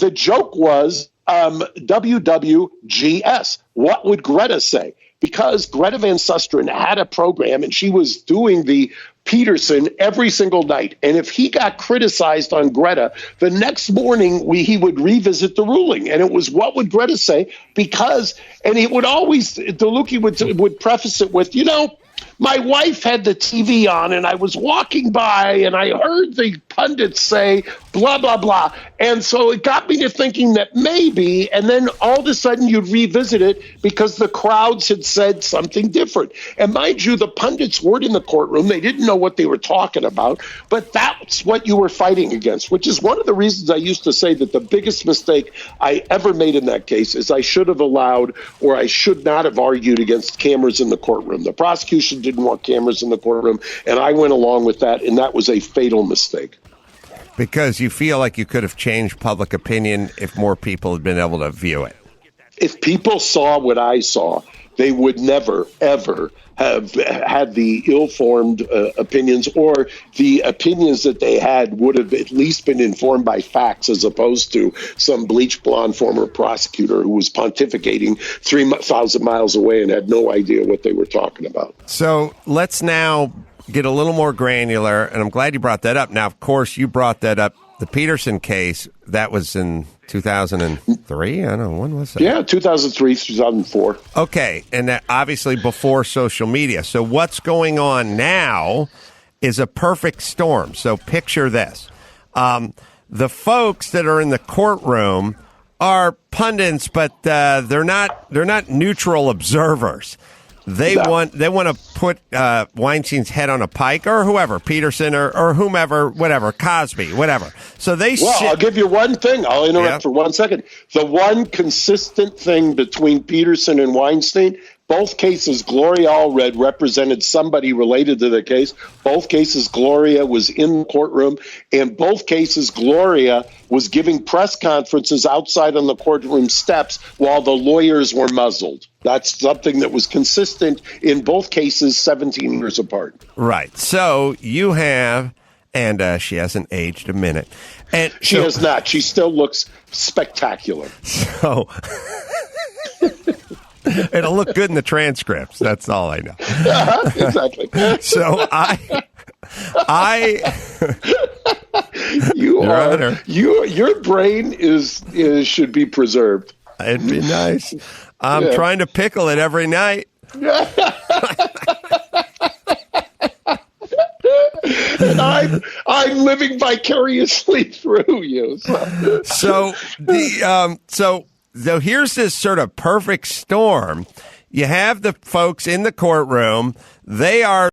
the joke was WWGS. What would Greta say? Because Greta Van Susteren had a program and she was doing the Peterson every single night. And if he got criticized on Greta, the next morning he would revisit the ruling. And it was, what would Greta say? Because, and he would always, DeLuca would preface it with, my wife had the TV on and I was walking by and I heard the pundits say blah, blah, blah. And so it got me to thinking that maybe, and then all of a sudden you'd revisit it because the crowds had said something different. And mind you, the pundits weren't in the courtroom. They didn't know what they were talking about, but that's what you were fighting against, which is one of the reasons I used to say that the biggest mistake I ever made in that case is I should have allowed, or I should not have argued against cameras in the courtroom. The prosecution didn't want cameras in the courtroom, and I went along with that, and that was a fatal mistake. Because you feel like you could have changed public opinion if more people had been able to view it. If people saw what I saw, they would never, ever have had the ill-formed opinions, or the opinions that they had would have at least been informed by facts, as opposed to some bleach blonde former prosecutor who was pontificating 3,000 miles away and had no idea what they were talking about. So let's now get a little more granular, and I'm glad you brought that up. Now, of course, you brought that up, the Peterson case. That was in 2003? I don't know. When was that? Yeah, 2003, 2004. Okay, and that obviously before social media. So what's going on now is a perfect storm. So picture this. The folks that are in the courtroom are pundits, but they're not neutral observers. They want to put Weinstein's head on a pike, or whoever, Peterson or whomever, whatever, Cosby, whatever. So I'll give you one thing. I'll interrupt for 1 second. The one consistent thing between Peterson and Weinstein, both cases, Gloria Allred represented somebody related to the case. Both cases, Gloria was in the courtroom. In both cases, Gloria was giving press conferences outside on the courtroom steps while the lawyers were muzzled. That's something that was consistent in both cases, 17 years apart. Right. So you have, and she hasn't aged a minute. And she has not. She still looks spectacular. So it'll look good in the transcripts. That's all I know. Exactly. So your brain should be preserved. It'd be nice. I'm trying to pickle it every night. And I'm living vicariously through you. So here's this sort of perfect storm. You have the folks in the courtroom. They are